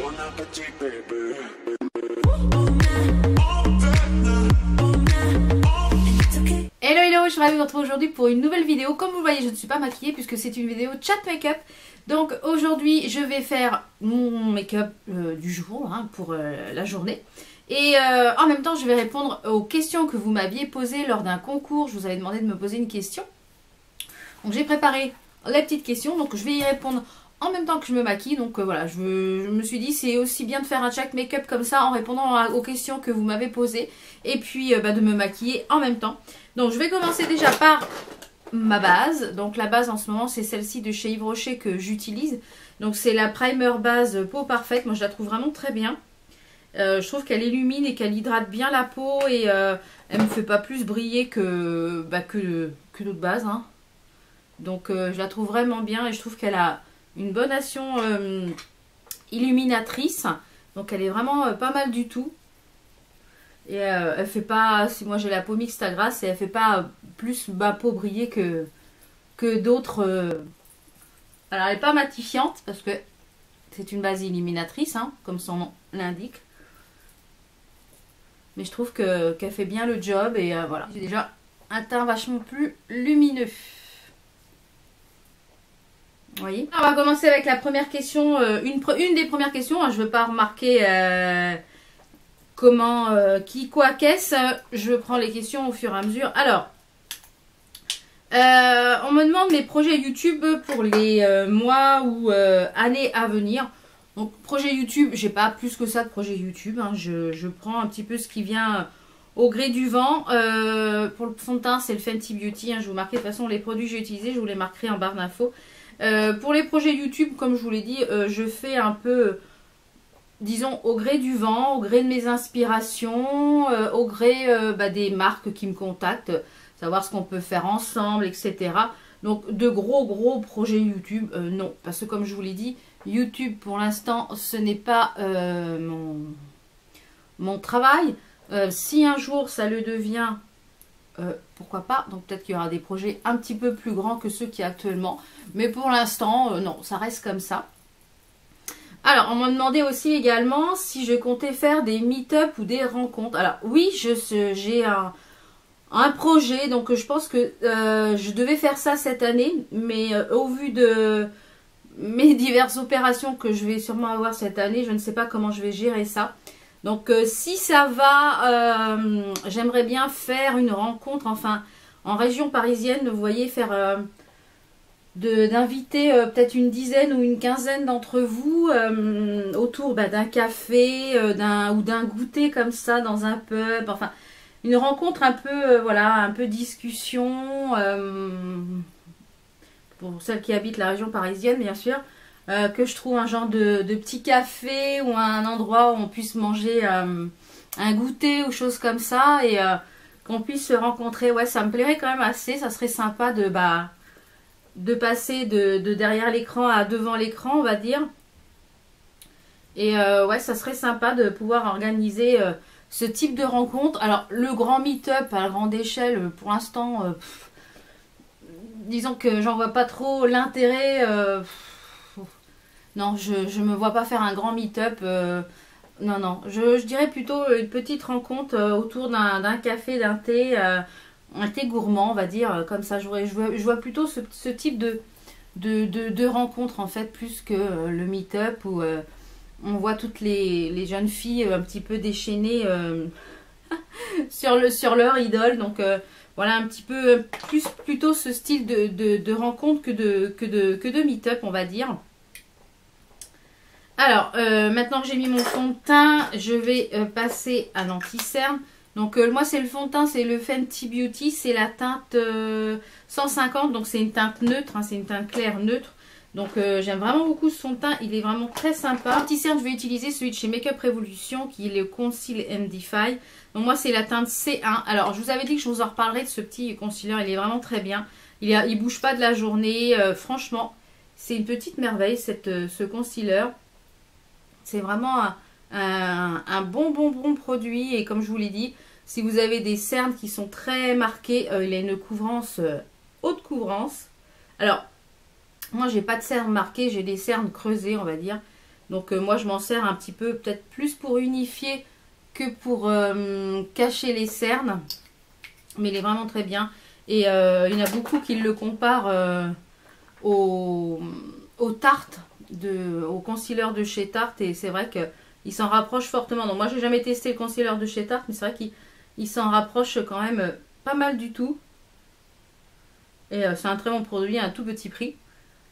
Hello hello, je suis ravie de vous retrouver aujourd'hui pour une nouvelle vidéo. Comme vous le voyez, je ne suis pas maquillée puisque c'est une vidéo chat make-up. Donc aujourd'hui, je vais faire mon make-up du jour pour la journée. Et en même temps, je vais répondre aux questions que vous m'aviez posées lors d'un concours. Je vous avais demandé de me poser une question. Donc j'ai préparé les petites questions, donc je vais y répondre en même temps que je me maquille. Donc voilà, je me suis dit c'est aussi bien de faire un chat make-up comme ça en répondant aux questions que vous m'avez posées. Et puis de me maquiller en même temps. Donc je vais commencer déjà par ma base. Donc la base en ce moment c'est celle-ci de chez Yves Rocher que j'utilise. Donc c'est la primer base peau parfaite. Moi je la trouve vraiment très bien. Je trouve qu'elle illumine et qu'elle hydrate bien la peau. Et elle me fait pas plus briller que d'autres bases. Donc je la trouve vraiment bien. Et je trouve qu'elle a une bonne action illuminatrice. Donc elle est vraiment pas mal du tout. Et elle fait pas, si moi j'ai la peau mixte à grasse, et elle fait pas plus ma peau briller que d'autres. Alors elle n'est pas matifiante parce que c'est une base illuminatrice, comme son nom l'indique. Mais je trouve qu'elle fait bien le job et voilà. J'ai déjà un teint vachement plus lumineux. Vous voyez. Alors, on va commencer avec la première question, une des premières questions. Je ne veux pas remarquer comment, qui, quoi, qu'est-ce. Je prends les questions au fur et à mesure. Alors, on me demande mes projets YouTube pour les mois ou années à venir. Donc, projet YouTube, j'ai pas plus que ça de projet YouTube. Je prends un petit peu ce qui vient au gré du vent. Pour le fond de teint, c'est le Fenty Beauty. Je vous marquerai de toute façon les produits que j'ai utilisés. Je vous les marquerai en barre d'infos. Pour les projets YouTube, comme je vous l'ai dit, je fais un peu, disons, au gré du vent, au gré de mes inspirations, au gré des marques qui me contactent, savoir ce qu'on peut faire ensemble, etc. Donc, de gros projets YouTube, non. Parce que comme je vous l'ai dit, YouTube, pour l'instant, ce n'est pas mon travail. Si un jour, ça le devient... pourquoi pas, donc peut-être qu'il y aura des projets un petit peu plus grands que ceux qui actuellement, mais pour l'instant non, ça reste comme ça. Alors on m'a demandé aussi également si je comptais faire des meet-up ou des rencontres. Alors oui, j'ai un projet, donc je pense que je devais faire ça cette année, mais au vu de mes diverses opérations que je vais sûrement avoir cette année, je ne sais pas comment je vais gérer ça. Donc si ça va, j'aimerais bien faire une rencontre, enfin en région parisienne, vous voyez, faire d'inviter peut-être une dizaine ou une quinzaine d'entre vous autour d'un café ou d'un goûter comme ça dans un pub, enfin une rencontre un peu, voilà, un peu discussion, pour celles qui habitent la région parisienne bien sûr. Que je trouve un genre de petit café ou un endroit où on puisse manger un goûter ou choses comme ça et qu'on puisse se rencontrer. Ouais, ça me plairait quand même assez. Ça serait sympa de passer de derrière l'écran à devant l'écran, on va dire. Et ouais, ça serait sympa de pouvoir organiser ce type de rencontre. Alors, le grand meet-up à grande échelle, pour l'instant, disons que j'en vois pas trop l'intérêt. Non, je me vois pas faire un grand meet-up. Non. Je dirais plutôt une petite rencontre autour d'un café, d'un thé, un thé gourmand, on va dire, comme ça. Je vois plutôt ce type de rencontre, en fait, plus que le meet-up où on voit toutes les jeunes filles un petit peu déchaînées sur leur idole. Donc, voilà, un petit peu plutôt ce style de rencontre que de meet-up, on va dire. Alors, maintenant que j'ai mis mon fond de teint, je vais passer à l'anti-cerne. Donc, moi, c'est le fond de teint, c'est le Fenty Beauty. C'est la teinte 150. Donc, c'est une teinte neutre. C'est une teinte claire neutre. Donc, j'aime vraiment beaucoup ce fond de teint. Il est vraiment très sympa. Anti-cerne, je vais utiliser celui de chez Makeup Revolution, qui est le Conceal and Defy. Donc, moi, c'est la teinte C1. Alors, je vous avais dit que je vous en reparlerai de ce petit concealer. Il est vraiment très bien. Il bouge pas de la journée. Franchement, c'est une petite merveille, ce concealer. C'est vraiment un bon produit. Et comme je vous l'ai dit, si vous avez des cernes qui sont très marquées, il a une couvrance, haute couvrance. Alors, moi, j'ai pas de cernes marquées, j'ai des cernes creusées, on va dire. Donc moi je m'en sers un petit peu, peut-être plus pour unifier que pour cacher les cernes. Mais il est vraiment très bien. Et il y en a beaucoup qui le comparent aux Tarte, au concealer de chez Tarte. Et c'est vrai qu'il s'en rapproche fortement. Donc moi j'ai jamais testé le concealer de chez Tarte, mais c'est vrai qu'il s'en rapproche quand même pas mal du tout. Et c'est un très bon produit à un tout petit prix.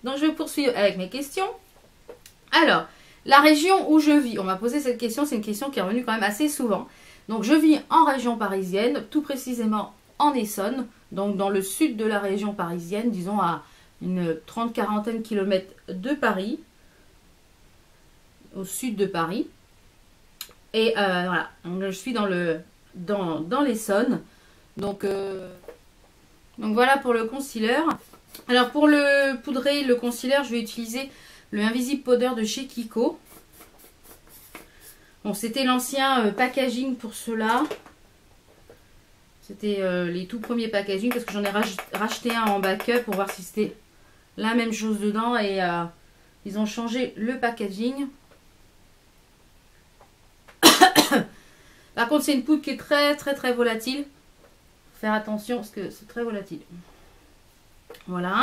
Donc je vais poursuivre avec mes questions. Alors, la région où je vis, on m'a posé cette question, c'est une question qui est revenue quand même assez souvent. Donc je vis en région parisienne, tout précisément en Essonne, donc dans le sud de la région parisienne, disons à une 30-40 km de Paris, au sud de Paris. Et voilà, donc je suis dans l'Essonne. Donc voilà pour le concealer. Alors pour le poudrer, le concealer, je vais utiliser le Invisible Powder de chez Kiko. Bon, c'était l'ancien packaging pour cela. C'était les tout premiers packaging parce que j'en ai racheté un en backup pour voir si c'était la même chose dedans. Et ils ont changé le packaging. Par contre, c'est une poudre qui est très volatile. Faut faire attention parce que c'est très volatile. Voilà.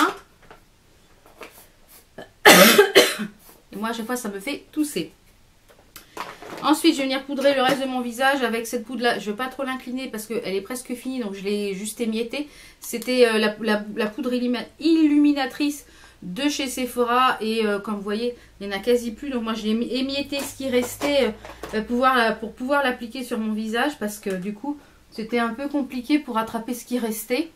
Et moi, à chaque fois, ça me fait tousser. Ensuite, je vais venir poudrer le reste de mon visage avec cette poudre-là. Je ne vais pas trop l'incliner parce qu'elle est presque finie, donc je l'ai juste émiettée. C'était la poudre illuminatrice de chez Sephora. Et comme vous voyez, il n'y en a quasi plus. Donc moi, j'ai émietté ce qui restait pour pouvoir l'appliquer sur mon visage. Parce que du coup, c'était un peu compliqué pour attraper ce qui restait.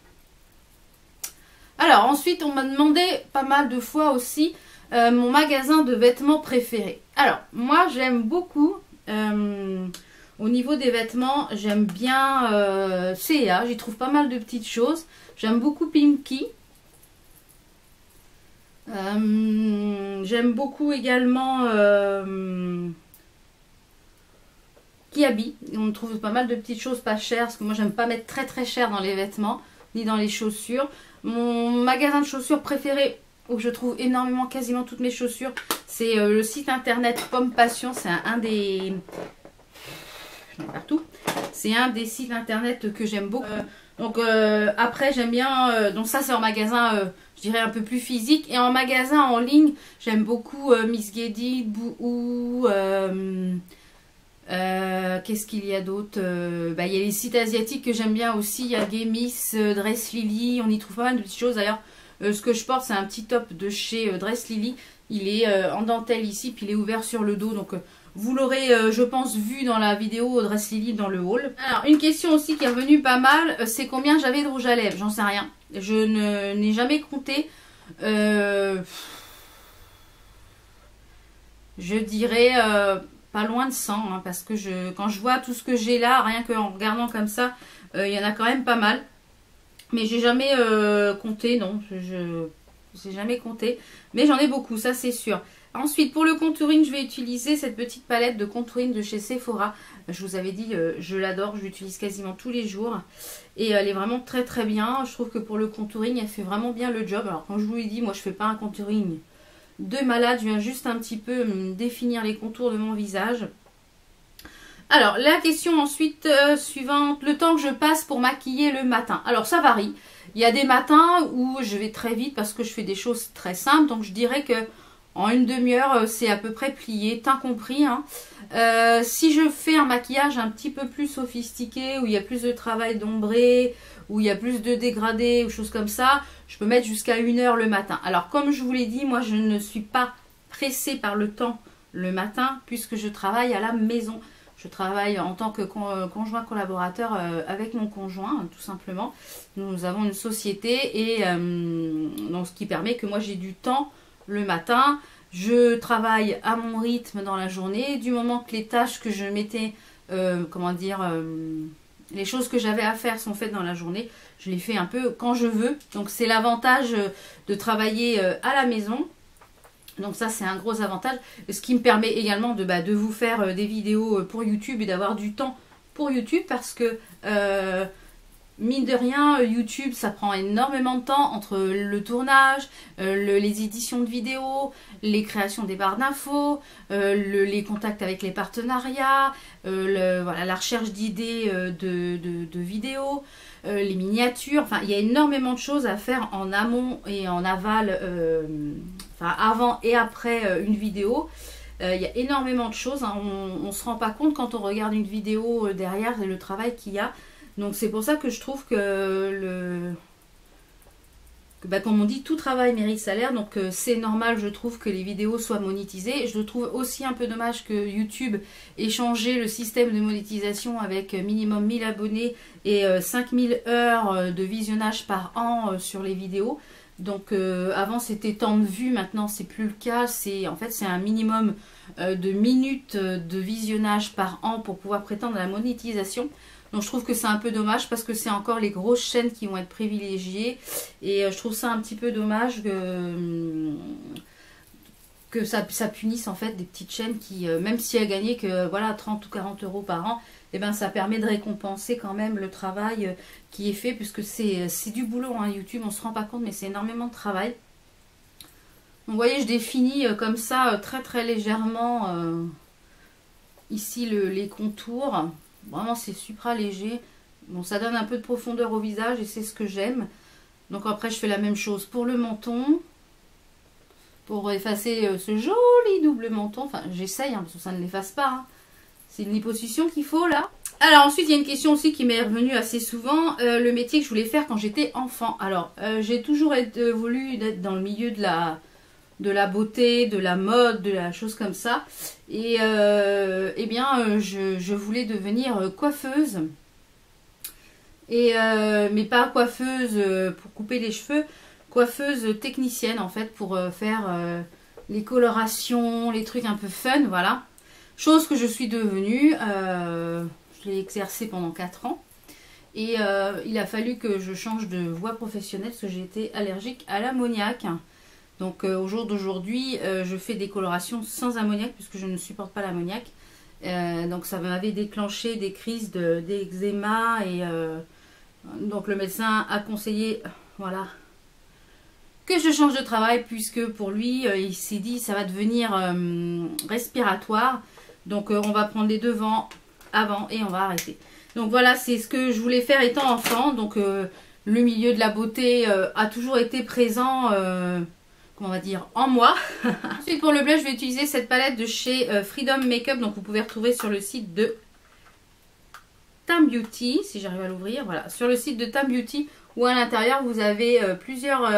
Alors, ensuite, on m'a demandé pas mal de fois aussi mon magasin de vêtements préféré. Alors, moi, j'aime beaucoup, au niveau des vêtements, j'aime bien C&A. J'y trouve pas mal de petites choses. J'aime beaucoup Pinky. J'aime beaucoup également Kiabi. On trouve pas mal de petites choses pas chères. Parce que moi, j'aime pas mettre très cher dans les vêtements, ni dans les chaussures. Mon magasin de chaussures préféré, où je trouve énormément, quasiment toutes mes chaussures, c'est le site internet Pomme Passion. C'est un des... partout. C'est un des sites internet que j'aime beaucoup. Donc après, j'aime bien... donc ça, c'est en magasin, je dirais, un peu plus physique. Et en magasin en ligne, j'aime beaucoup Miss Guédit, Bouhou... qu'est-ce qu'il y a d'autre? Il y a les sites asiatiques que j'aime bien aussi. Il y a Gemis, Dress Lily. On y trouve pas mal de petites choses. D'ailleurs, ce que je porte, c'est un petit top de chez Dress Lily. Il est en dentelle ici, puis il est ouvert sur le dos. Donc, vous l'aurez, je pense, vu dans la vidéo Dress Lily dans le haul. Alors, une question aussi qui est revenue pas mal, c'est combien j'avais de rouge à lèvres? J'en sais rien. Je n'ai jamais compté. Je dirais... pas loin de 100, hein, parce que quand je vois tout ce que j'ai là, rien qu'en regardant comme ça, il y en a quand même pas mal. Mais j'ai jamais compté, non, je n'ai jamais compté. Mais j'en ai beaucoup, ça c'est sûr. Ensuite, pour le contouring, je vais utiliser cette petite palette de contouring de chez Sephora. Je vous avais dit, je l'adore, je l'utilise quasiment tous les jours. Et elle est vraiment très bien. Je trouve que pour le contouring, elle fait vraiment bien le job. Alors, comme je vous l'ai dit, moi je fais pas un contouring de malade, je viens juste un petit peu définir les contours de mon visage. Alors la question ensuite suivante, le temps que je passe pour maquiller le matin. Alors ça varie, il y a des matins où je vais très vite parce que je fais des choses très simples, donc je dirais que en une demi-heure c'est à peu près plié, teint compris, hein. Si je fais un maquillage un petit peu plus sophistiqué, où il y a plus de travail d'ombré, où il y a plus de dégradés ou choses comme ça, je peux mettre jusqu'à 1 heure le matin. Alors comme je vous l'ai dit, moi je ne suis pas pressée par le temps le matin puisque je travaille à la maison. Je travaille en tant que conjoint collaborateur avec mon conjoint, tout simplement. Nous avons une société et donc ce qui permet que moi j'ai du temps le matin. Je travaille à mon rythme dans la journée. Du moment que les tâches que je mettais, les choses que j'avais à faire sont faites dans la journée, je les fais un peu quand je veux. Donc c'est l'avantage de travailler à la maison. Donc ça c'est un gros avantage. Ce qui me permet également de vous faire des vidéos pour YouTube et d'avoir du temps pour YouTube. Parce que mine de rien, YouTube, ça prend énormément de temps entre le tournage, les éditions de vidéos, les créations des barres d'infos, les contacts avec les partenariats, voilà, la recherche d'idées de vidéos, les miniatures. Enfin, il y a énormément de choses à faire en amont et en aval, enfin avant et après une vidéo. Il y a énormément de choses, hein. On ne se rend pas compte quand on regarde une vidéo derrière le travail qu'il y a. Donc c'est pour ça que je trouve que comme on dit, tout travail mérite salaire. Donc c'est normal, je trouve, que les vidéos soient monétisées. Je trouve aussi un peu dommage que YouTube ait changé le système de monétisation avec minimum 1000 abonnés et 5000 heures de visionnage par an sur les vidéos. Donc avant c'était tant de vues, maintenant c'est plus le cas. En fait c'est un minimum de minutes de visionnage par an pour pouvoir prétendre à la monétisation. Donc je trouve que c'est un peu dommage parce que c'est encore les grosses chaînes qui vont être privilégiées. Et je trouve ça un petit peu dommage que ça punisse en fait des petites chaînes qui, même si elles gagnaient que voilà 30 ou 40 euros par an, et ben ça permet de récompenser quand même le travail qui est fait, puisque c'est du boulot, hein, YouTube, on se rend pas compte, mais c'est énormément de travail. Donc vous voyez, je définis comme ça très très légèrement ici les contours. Vraiment c'est supra léger. Bon, ça donne un peu de profondeur au visage et c'est ce que j'aime. Donc après je fais la même chose pour le menton, pour effacer ce joli double menton. Enfin j'essaye, hein, parce que ça ne l'efface pas, hein. C'est une liposuction qu'il faut là. Alors ensuite il y a une question aussi qui m'est revenue assez souvent. Le métier que je voulais faire quand j'étais enfant. Alors j'ai toujours voulu être dans le milieu de la beauté, de la mode, de la chose comme ça. Et eh bien je voulais devenir coiffeuse. Et mais pas coiffeuse pour couper les cheveux, coiffeuse technicienne en fait, pour faire les colorations, les trucs un peu fun, voilà. Chose que je suis devenue, je l'ai exercée pendant 4 ans. Et il a fallu que je change de voie professionnelle parce que j'ai été allergique à l'ammoniac. Donc au jour d'aujourd'hui, je fais des colorations sans ammoniac puisque je ne supporte pas l'ammoniac. Donc ça m'avait déclenché des crises d'eczéma et donc le médecin a conseillé, voilà, que je change de travail puisque pour lui, il s'est dit ça va devenir respiratoire. Donc on va prendre les devants avant et on va arrêter. Donc voilà, c'est ce que je voulais faire étant enfant. Donc le milieu de la beauté a toujours été présent, comment on va dire, en moi. Ensuite pour le blush, je vais utiliser cette palette de chez Freedom Makeup. Donc vous pouvez retrouver sur le site de Tam Beauty, si j'arrive à l'ouvrir. Voilà, sur le site de Tam Beauty, où à l'intérieur vous avez plusieurs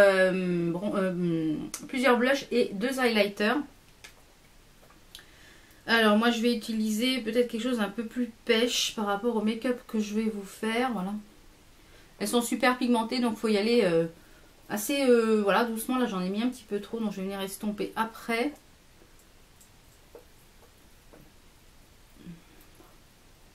blushs et 2 highlighters. Alors moi je vais utiliser peut-être quelque chose un peu plus pêche par rapport au make-up que je vais vous faire. Voilà. Elles sont super pigmentées, donc il faut y aller assez voilà, doucement. Là j'en ai mis un petit peu trop, donc je vais venir estomper après.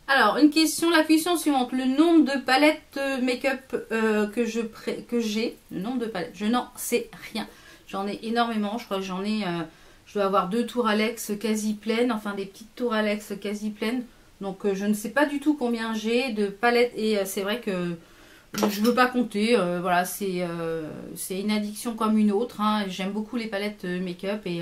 Alors une question, la question suivante: le nombre de palettes make-up que j'ai, le nombre de palettes, je n'en sais rien. J'en ai énormément, je crois que j'en ai... je dois avoir 2 tours Alex quasi pleines, enfin des petites tours Alex quasi pleines. Donc je ne sais pas du tout combien j'ai de palettes et c'est vrai que je ne veux pas compter. Voilà, c'est une addiction comme une autre, hein. J'aime beaucoup les palettes make-up et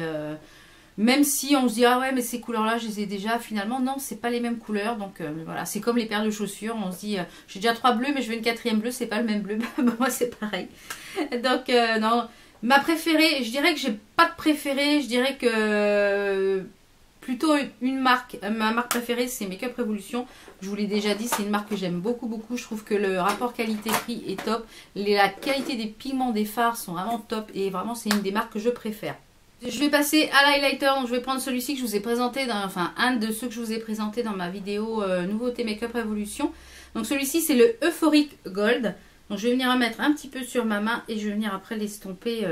même si on se dit ah ouais mais ces couleurs là je les ai déjà, finalement non, c'est pas les mêmes couleurs. Donc voilà, c'est comme les paires de chaussures, on se dit j'ai déjà 3 bleus mais je veux une 4e bleue, c'est pas le même bleu. Moi c'est pareil. Donc non. Ma préférée, je dirais que j'ai pas de préférée, je dirais que plutôt une marque. Ma marque préférée c'est Makeup Revolution. Je vous l'ai déjà dit, c'est une marque que j'aime beaucoup beaucoup. Je trouve que le rapport qualité-prix est top. La qualité des pigments des fards sont vraiment top et vraiment c'est une des marques que je préfère. Je vais passer à l'highlighter, donc je vais prendre celui-ci que je vous ai présenté, enfin un de ceux que je vous ai présenté dans ma vidéo nouveauté Makeup Revolution. Donc celui-ci c'est le Euphoric Gold. Donc je vais venir en mettre un petit peu sur ma main et je vais venir après l'estomper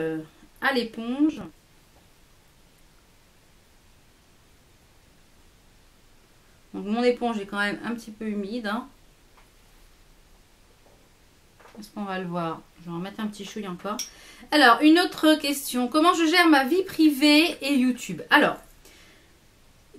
à l'éponge. Donc mon éponge est quand même un petit peu humide, hein. Est-ce qu'on va le voir? Je vais en mettre un petit chouille encore. Alors, une autre question. Comment je gère ma vie privée et YouTube? Alors,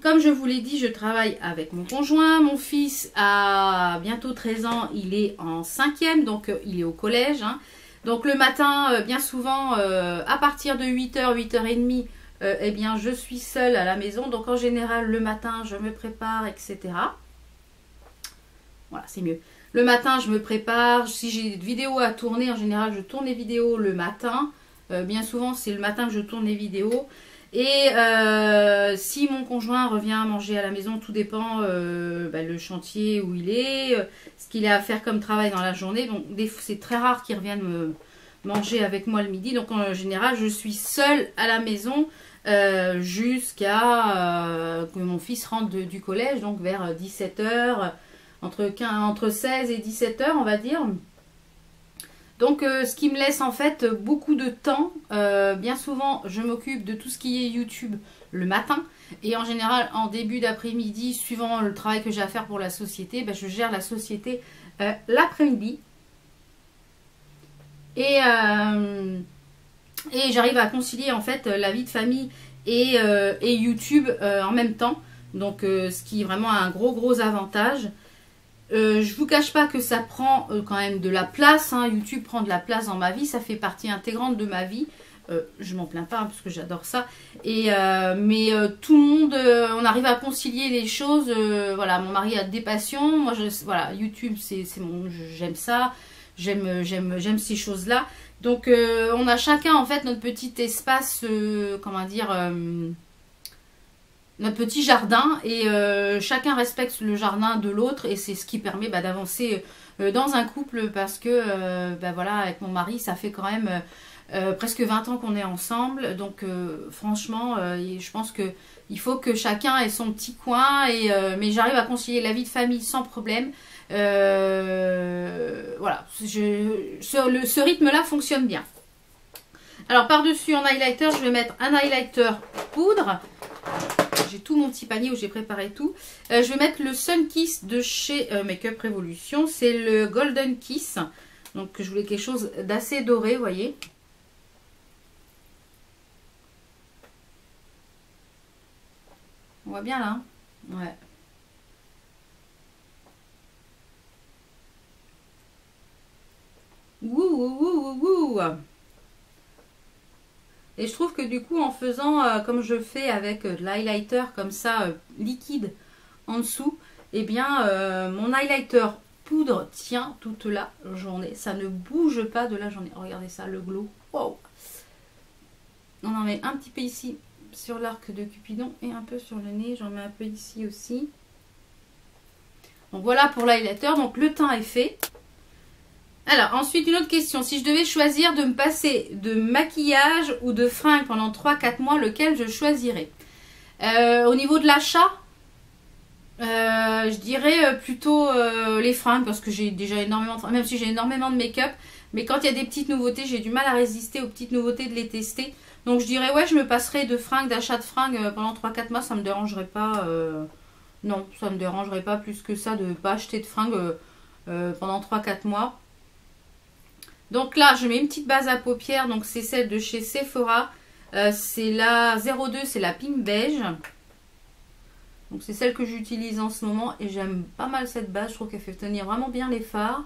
comme je vous l'ai dit, je travaille avec mon conjoint. Mon fils a bientôt 13 ans, il est en 5e, donc il est au collège. Hein. Donc le matin, bien souvent, à partir de 8h, 8h30, eh bien, je suis seule à la maison. Donc en général, le matin, je me prépare, etc. Voilà, c'est mieux. Le matin, je me prépare. Si j'ai des vidéos à tourner, en général, je tourne les vidéos le matin. Bien souvent, c'est le matin que je tourne les vidéos. Et si mon conjoint revient manger à la maison, tout dépend le chantier où il est, ce qu'il a à faire comme travail dans la journée. Donc c'est très rare qu'il revienne manger avec moi le midi. Donc en général, je suis seule à la maison jusqu'à que mon fils rentre du collège, donc vers 17h, entre 16 et 17h on va dire. Donc ce qui me laisse en fait beaucoup de temps. Bien souvent je m'occupe de tout ce qui est YouTube le matin. Et en général en début d'après-midi, suivant le travail que j'ai à faire pour la société, je gère la société l'après-midi. Et j'arrive à concilier en fait la vie de famille et YouTube en même temps. Donc ce qui est vraiment un gros avantage. Je vous cache pas que ça prend quand même de la place, hein. YouTube prend de la place dans ma vie, ça fait partie intégrante de ma vie. Je m'en plains pas hein, parce que j'adore ça. Mais tout le monde, on arrive à concilier les choses. Voilà, mon mari a des passions, moi voilà, YouTube c'est j'aime ça, j'aime ces choses-là. Donc on a chacun en fait notre petit espace, comment dire. Notre petit jardin et chacun respecte le jardin de l'autre et c'est ce qui permet d'avancer dans un couple parce que voilà, avec mon mari ça fait quand même presque 20 ans qu'on est ensemble, donc franchement je pense que il faut que chacun ait son petit coin mais j'arrive à concilier la vie de famille sans problème. Voilà, ce rythme là fonctionne bien. Alors par dessus en highlighter, je vais mettre un highlighter poudre. J'ai tout mon petit panier où j'ai préparé tout. Je vais mettre le Sun Kiss de chez Make-up Revolution. C'est le Golden Kiss. Donc je voulais quelque chose d'assez doré, vous voyez. On voit bien là. Hein, ouais. Wouh. Et je trouve que du coup en faisant comme je fais avec de l'highlighter comme ça liquide en dessous, eh bien mon highlighter poudre tient toute la journée. Ça ne bouge pas de la journée. Regardez ça, le glow. Wow. On en met un petit peu ici sur l'arc de Cupidon et un peu sur le nez. J'en mets un peu ici aussi. Donc voilà pour l'highlighter. Donc le teint est fait. Alors, ensuite, une autre question. Si je devais choisir de me passer de maquillage ou de fringues pendant 3-4 mois, lequel je choisirais? Au niveau de l'achat, je dirais plutôt les fringues parce que j'ai déjà énormément de fringues, même si j'ai énormément de make-up. Mais quand il y a des petites nouveautés, j'ai du mal à résister aux petites nouveautés de les tester. Donc, je dirais, ouais, je me passerais de fringues, d'achat de fringues pendant 3-4 mois. Ça me dérangerait pas. Non, ça me dérangerait pas plus que ça de ne pas acheter de fringues pendant 3-4 mois. Donc là, je mets une petite base à paupières. Donc c'est celle de chez Sephora. C'est la 02, c'est la Pink Beige. Donc c'est celle que j'utilise en ce moment. Et j'aime pas mal cette base. Je trouve qu'elle fait tenir vraiment bien les fards.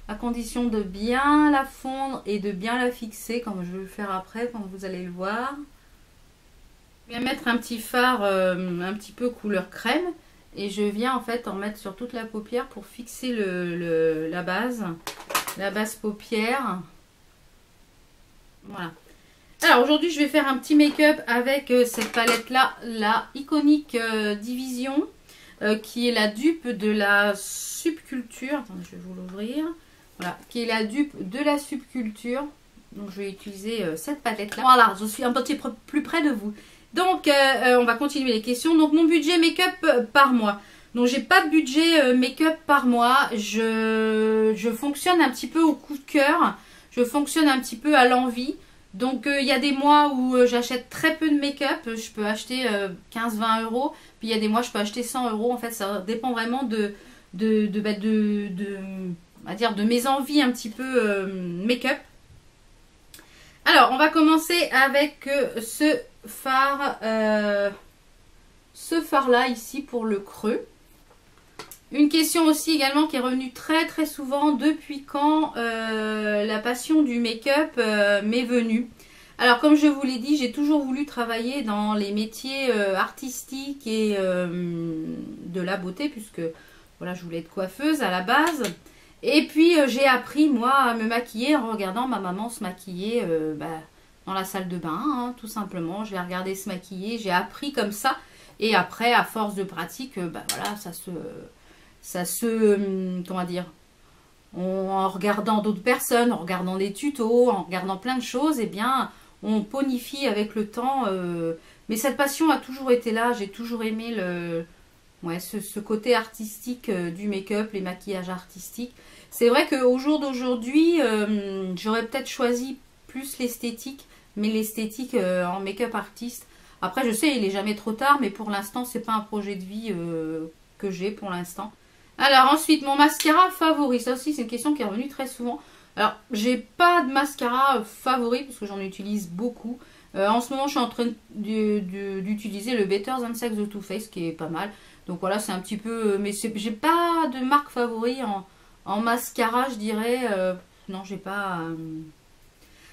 À condition de bien la fondre et de bien la fixer. Comme je vais le faire après, comme vous allez le voir. Je viens mettre un petit fard un petit peu couleur crème. Et je viens en fait en mettre sur toute la paupière pour fixer la base. La base paupière. Voilà. Alors aujourd'hui je vais faire un petit make-up avec cette palette là, la iconique Division, qui est la dupe de la Subculture. Attendez, je vais vous l'ouvrir. Voilà, qui est la dupe de la Subculture. Donc je vais utiliser cette palette là. Voilà, je suis un petit peu plus près de vous. Donc on va continuer les questions. Donc mon budget make-up par mois. Donc j'ai pas de budget make-up par mois, je fonctionne un petit peu au coup de cœur, je fonctionne un petit peu à l'envie. Donc il y a des mois où j'achète très peu de make-up, je peux acheter 15-20 euros, puis il y a des mois je peux acheter 100 euros. En fait ça dépend vraiment on va dire de mes envies un petit peu make-up. Alors on va commencer avec ce fard ce fard là ici pour le creux. Une question aussi également qui est revenue très souvent, depuis quand la passion du make-up m'est venue. Alors comme je vous l'ai dit, j'ai toujours voulu travailler dans les métiers artistiques et de la beauté, puisque voilà, je voulais être coiffeuse à la base. Et puis j'ai appris moi à me maquiller en regardant ma maman se maquiller dans la salle de bain, hein, tout simplement. Je l'ai regardé se maquiller, j'ai appris comme ça. Et après, à force de pratique, voilà, comment dire, en regardant d'autres personnes, en regardant des tutos, en regardant plein de choses, eh bien, on ponifie avec le temps. Mais cette passion a toujours été là. J'ai toujours aimé ce côté artistique du make-up, les maquillages artistiques. C'est vrai qu'au jour d'aujourd'hui, j'aurais peut-être choisi plus l'esthétique, mais l'esthétique en make-up artiste. Après, je sais, il n'est jamais trop tard, mais pour l'instant, c'est pas un projet de vie que j'ai pour l'instant. Alors ensuite, mon mascara favori. Ça aussi, c'est une question qui est revenue très souvent. Alors, j'ai pas de mascara favori parce que j'en utilise beaucoup. En ce moment, je suis en train d'utiliser le Better Than Sex de Too Faced, qui est pas mal. Donc voilà, c'est un petit peu... Mais j'ai pas de marque favori en mascara, je dirais. Non, j'ai pas...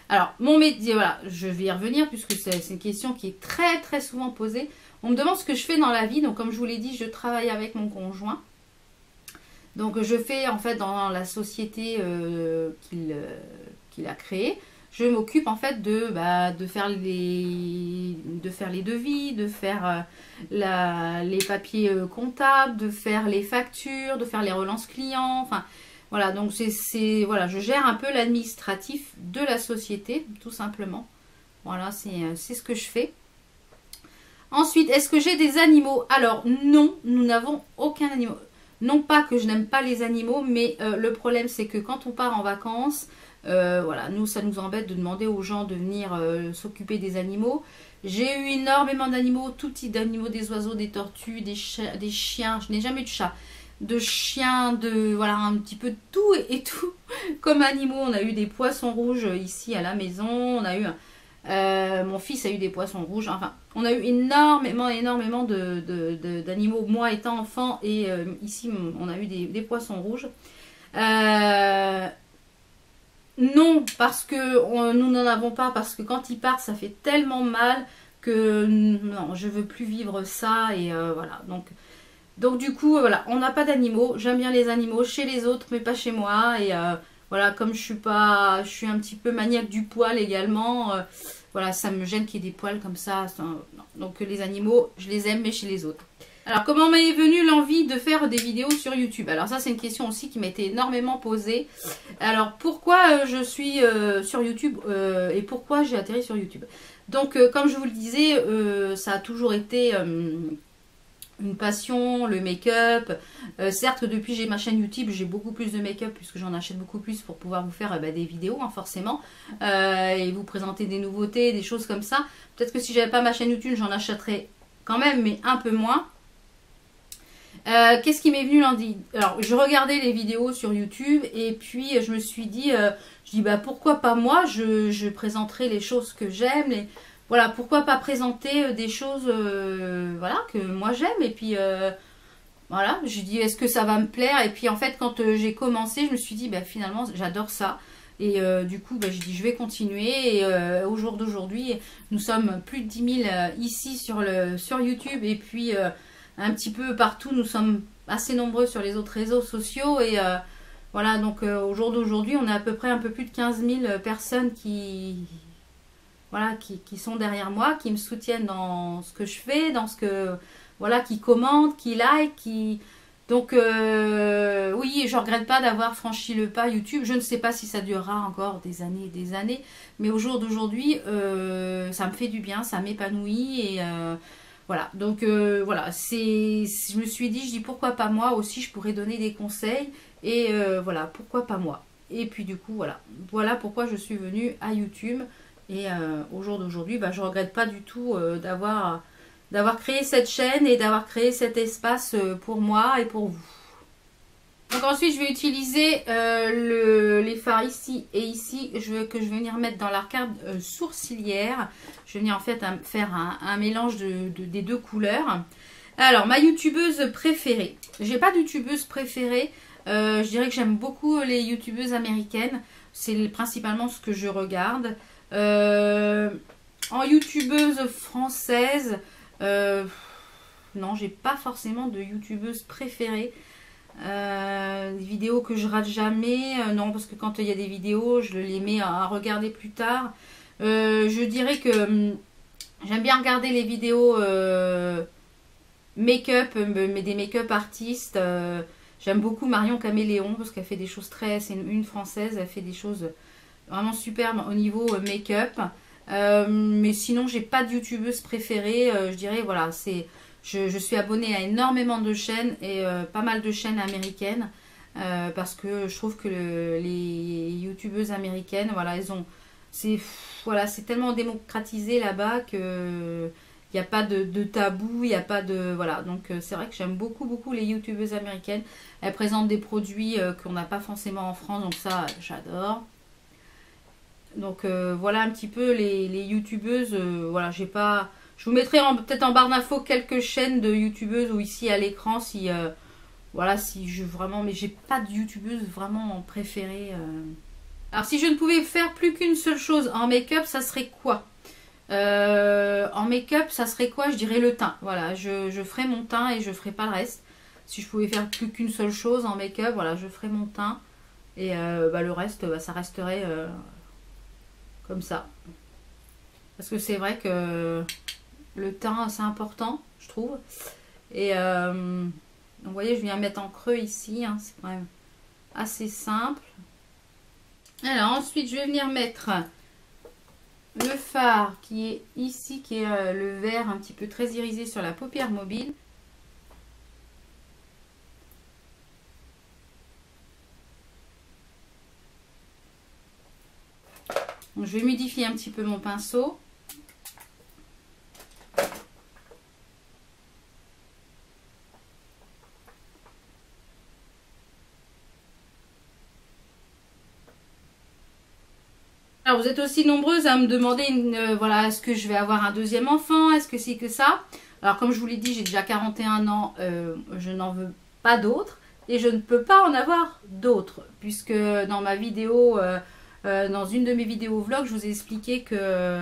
Alors, mon métier, voilà, je vais y revenir puisque c'est une question qui est très souvent posée. On me demande ce que je fais dans la vie. Donc, comme je vous l'ai dit, je travaille avec mon conjoint. Donc, je fais en fait dans la société qu'il a créée. Je m'occupe en fait de faire les devis, de faire les papiers comptables, de faire les factures, de faire les relances clients. Enfin, voilà, donc voilà, je gère un peu l'administratif de la société, tout simplement. Voilà, c'est ce que je fais. Ensuite, est-ce que j'ai des animaux? Alors, non, nous n'avons aucun animal. Non pas que je n'aime pas les animaux, mais le problème c'est que quand on part en vacances, voilà, nous ça nous embête de demander aux gens de venir s'occuper des animaux. J'ai eu énormément d'animaux, tout type d'animaux, des oiseaux, des tortues, des chiens. Je n'ai jamais eu de chat, de chiens, voilà, un petit peu de tout et tout comme animaux. On a eu des poissons rouges ici à la maison, on a eu mon fils a eu des poissons rouges. Enfin, on a eu énormément d'animaux, moi étant enfant, et ici on a eu des poissons rouges. Non, parce que nous n'en avons pas, parce que quand ils partent, ça fait tellement mal que non, je veux plus vivre ça. Et voilà, donc du coup, voilà, on n'a pas d'animaux. J'aime bien les animaux chez les autres, mais pas chez moi. Et voilà, comme je suis un petit peu maniaque du poil également. Voilà, ça me gêne qu'il y ait des poils comme ça. Non. Donc les animaux, je les aime, mais chez les autres. Alors, comment m'est venue l'envie de faire des vidéos sur YouTube? Alors ça, c'est une question aussi qui m'a été énormément posée. Alors, pourquoi je suis sur YouTube et pourquoi j'ai atterri sur YouTube? Donc, comme je vous le disais, ça a toujours été une passion, le make-up. Certes, depuis j'ai ma chaîne YouTube, j'ai beaucoup plus de make-up puisque j'en achète beaucoup plus pour pouvoir vous faire des vidéos, hein, forcément, et vous présenter des nouveautés, des choses comme ça. Peut-être que si j'avais pas ma chaîne YouTube, j'en achèterais quand même, mais un peu moins. Qu'est-ce qui m'est venu lundi? Alors, je regardais les vidéos sur YouTube et puis je me suis dit, pourquoi pas moi, je présenterai les choses que j'aime, voilà, pourquoi pas présenter des choses voilà, que moi j'aime. Et puis voilà, je dis est-ce que ça va me plaire? Et puis en fait quand j'ai commencé, je me suis dit finalement j'adore ça. Et du coup j'ai dit je vais continuer. Et au jour d'aujourd'hui, nous sommes plus de 10 000 ici sur YouTube. Et puis un petit peu partout, nous sommes assez nombreux sur les autres réseaux sociaux. Et voilà, donc au jour d'aujourd'hui, on a à peu près un peu plus de 15 000 personnes qui sont derrière moi, qui me soutiennent dans ce que je fais, dans ce que, voilà, qui commentent, qui like, donc oui, je regrette pas d'avoir franchi le pas YouTube. Je ne sais pas si ça durera encore des années et des années, mais au jour d'aujourd'hui, ça me fait du bien, ça m'épanouit. Et voilà, donc voilà, je me suis dit, pourquoi pas moi aussi, je pourrais donner des conseils. Et voilà, pourquoi pas moi. Et puis du coup, voilà pourquoi je suis venue à YouTube. Et au jour d'aujourd'hui, je ne regrette pas du tout d'avoir créé cette chaîne et d'avoir créé cet espace pour moi et pour vous. Donc ensuite, je vais utiliser les fards ici et ici que je vais venir mettre dans l'arcade sourcilière. Je vais venir en fait faire un mélange des deux couleurs. Alors, ma youtubeuse préférée. J'ai pas de youtubeuse préférée. Je dirais que j'aime beaucoup les youtubeuses américaines. C'est principalement ce que je regarde. En youtubeuse française, non, j'ai pas forcément de youtubeuse préférée. Des vidéos que je rate jamais, non, parce que quand il y a des vidéos, je les mets à regarder plus tard. Je dirais que j'aime bien regarder les vidéos make-up, mais des make-up artistes. J'aime beaucoup Marion Caméléon parce qu'elle fait des choses c'est une française, elle fait des choses vraiment superbes au niveau make-up. Mais sinon, j'ai pas de youtubeuse préférée. Je dirais, voilà, je suis abonnée à énormément de chaînes et pas mal de chaînes américaines parce que je trouve que les youtubeuses américaines, voilà, c'est tellement démocratisé là-bas que il n'y a pas de tabou, il n'y a pas de... Voilà, donc c'est vrai que j'aime beaucoup les youtubeuses américaines. Elles présentent des produits qu'on n'a pas forcément en France, donc ça, j'adore. Donc voilà un petit peu les youtubeuses. Voilà, j'ai pas... Je vous mettrai peut-être en barre d'infos quelques chaînes de youtubeuses ou ici à l'écran si... voilà, si je vraiment... Mais j'ai pas de youtubeuse vraiment préférée. Alors si je ne pouvais faire plus qu'une seule chose en make-up, ça serait quoi? En make-up, ça serait quoi? Je dirais le teint. Voilà, je ferai mon teint et je ferai pas le reste. Si je pouvais faire plus qu'une seule chose en make-up, voilà, je ferai mon teint. Et le reste, ça resterait comme ça. Parce que c'est vrai que le teint, c'est important, je trouve. Et donc, vous voyez, je viens mettre en creux ici. Hein, c'est quand même assez simple. Alors, ensuite, je vais venir mettre le fard qui est ici, qui est le vert un petit peu très irisé sur la paupière mobile. Donc, je vais modifier un petit peu mon pinceau. Alors, vous êtes aussi nombreuses à me demander, voilà, est-ce que je vais avoir un deuxième enfant? Est-ce que c'est que ça? Alors, comme je vous l'ai dit, j'ai déjà 41 ans, je n'en veux pas d'autres. Et je ne peux pas en avoir d'autres. Puisque dans ma vidéo, dans une de mes vidéos vlog, je vous ai expliqué que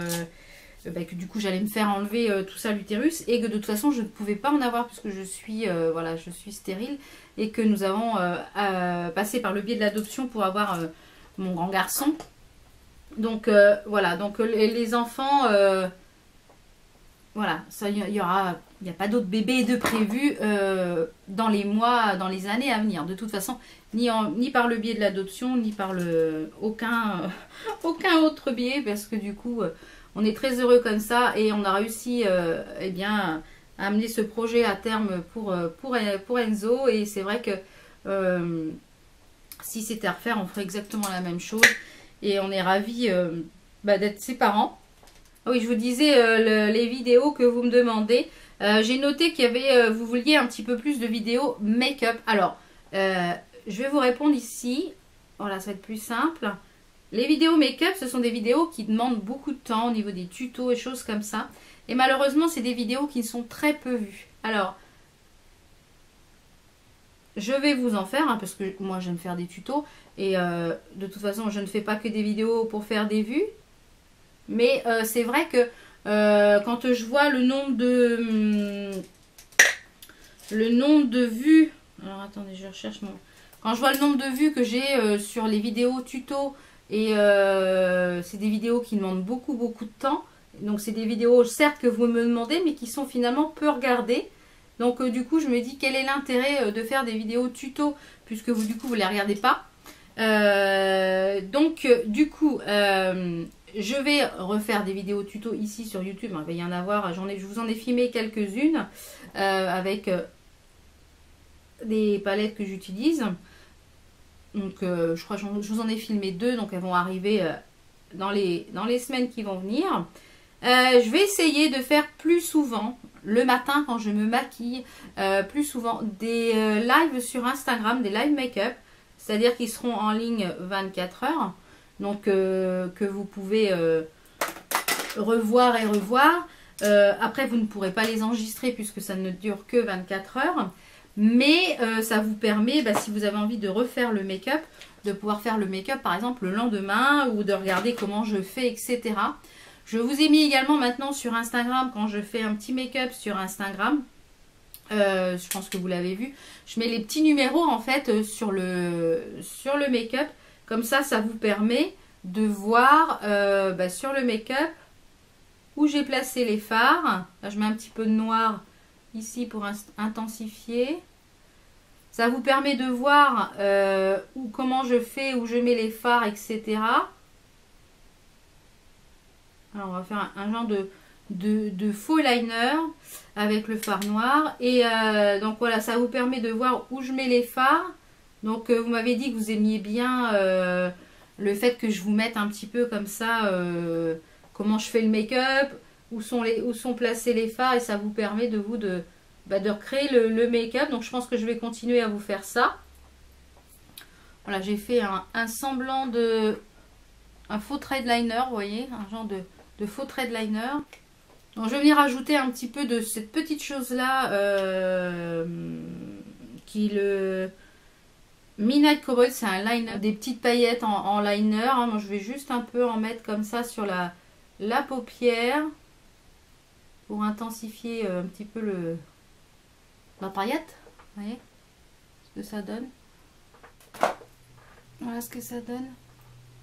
du coup, j'allais me faire enlever tout ça, l'utérus. Et que de toute façon, je ne pouvais pas en avoir puisque je suis, voilà, je suis stérile. Et que nous avons passé par le biais de l'adoption pour avoir mon grand garçon. Donc voilà, donc les enfants, voilà, il n'y a pas d'autres bébés de prévus dans les mois, dans les années à venir. De toute façon, ni par le biais de l'adoption, ni par aucun autre biais, parce que du coup, on est très heureux comme ça et on a réussi, eh bien, à amener ce projet à terme pour Enzo. Et c'est vrai que si c'était à refaire, on ferait exactement la même chose. Et on est ravis d'être ses parents. Oui, je vous disais les vidéos que vous me demandez. J'ai noté qu'il y avait, vous vouliez un petit peu plus de vidéos make-up. Alors, je vais vous répondre ici. Voilà, ça va être plus simple. Les vidéos make-up, ce sont des vidéos qui demandent beaucoup de temps au niveau des tutos et choses comme ça. Et malheureusement, c'est des vidéos qui sont très peu vues. Alors, je vais vous en faire, hein, parce que moi j'aime faire des tutos. Et de toute façon, je ne fais pas que des vidéos pour faire des vues. Mais c'est vrai que quand je vois le nombre de vues... Alors attendez, je recherche mon... Quand je vois le nombre de vues que j'ai sur les vidéos tutos, et c'est des vidéos qui demandent beaucoup de temps. Donc c'est des vidéos certes que vous me demandez, mais qui sont finalement peu regardées. Donc du coup je me dis quel est l'intérêt de faire des vidéos tuto puisque vous du coup vous les regardez pas. Donc du coup je vais refaire des vidéos tuto ici sur YouTube. Il va y en avoir, je vous en ai filmé quelques-unes avec des palettes que j'utilise. Donc je crois que je vous en ai filmé 2, donc elles vont arriver dans les semaines qui vont venir. Je vais essayer de faire plus souvent, le matin quand je me maquille, plus souvent des lives sur Instagram, des live make-up, c'est-à-dire qu'ils seront en ligne 24 heures, donc que vous pouvez revoir et revoir. Après, vous ne pourrez pas les enregistrer puisque ça ne dure que 24 heures. Mais ça vous permet, si vous avez envie de refaire le make-up, de pouvoir faire le make-up par exemple le lendemain ou de regarder comment je fais, etc. Je vous ai mis également maintenant sur Instagram, quand je fais un petit make-up sur Instagram, je pense que vous l'avez vu, je mets les petits numéros en fait sur le make-up. Comme ça vous permet de voir sur le make-up où j'ai placé les fards. Là, je mets un petit peu de noir ici pour intensifier. Ça vous permet de voir comment je fais, où je mets les fards, etc. Alors, on va faire un genre de faux liner avec le fard noir. Et donc, voilà, ça vous permet de voir où je mets les fards. Donc, vous m'avez dit que vous aimiez bien le fait que je vous mette un petit peu comme ça comment je fais le make-up, où sont placés les fards. Et ça vous permet de recréer le make-up. Donc, je pense que je vais continuer à vous faire ça. Voilà, j'ai fait un semblant un faux thread liner, vous voyez, un genre de faux thread liner. Donc, je vais venir rajouter un petit peu de cette petite chose-là qui est le Midnight Cobalt. C'est un liner, des petites paillettes en liner. Hein. Moi, je vais juste un peu en mettre comme ça sur la paupière pour intensifier un petit peu la paillette. Vous voyez ce que ça donne. Voilà ce que ça donne.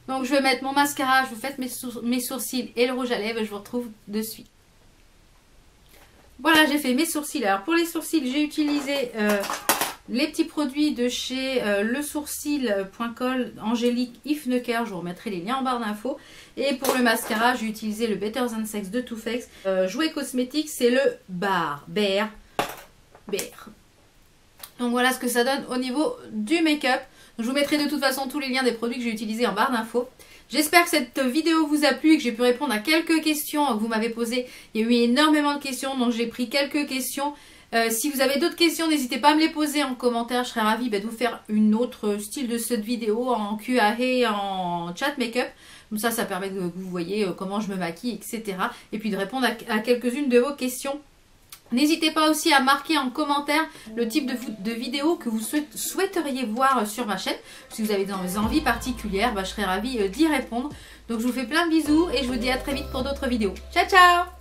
Donc je vais mettre mon mascara, je vous fais mes sourcils et le rouge à lèvres et je vous retrouve de suite. Voilà, j'ai fait mes sourcils. Alors pour les sourcils, j'ai utilisé les petits produits de chez lesourcil.col Angélique Ifnecker. Je vous remettrai les liens en barre d'infos. Et pour le mascara, j'ai utilisé le Better Than Sex de Too Faced. Jouet cosmétique, c'est le Bear. Donc voilà ce que ça donne au niveau du make-up. Je vous mettrai de toute façon tous les liens des produits que j'ai utilisés en barre d'infos. J'espère que cette vidéo vous a plu et que j'ai pu répondre à quelques questions que vous m'avez posées. Il y a eu énormément de questions, donc j'ai pris quelques questions. Si vous avez d'autres questions, n'hésitez pas à me les poser en commentaire. Je serais ravie de vous faire une autre style de cette vidéo en Q&A, en chat make-up. Comme ça, ça permet que vous voyez comment je me maquille, etc. Et puis de répondre à quelques-unes de vos questions. N'hésitez pas aussi à marquer en commentaire le type de vidéo que vous souhaiteriez voir sur ma chaîne. Si vous avez des envies particulières, je serais ravie d'y répondre. Donc je vous fais plein de bisous et je vous dis à très vite pour d'autres vidéos. Ciao, ciao!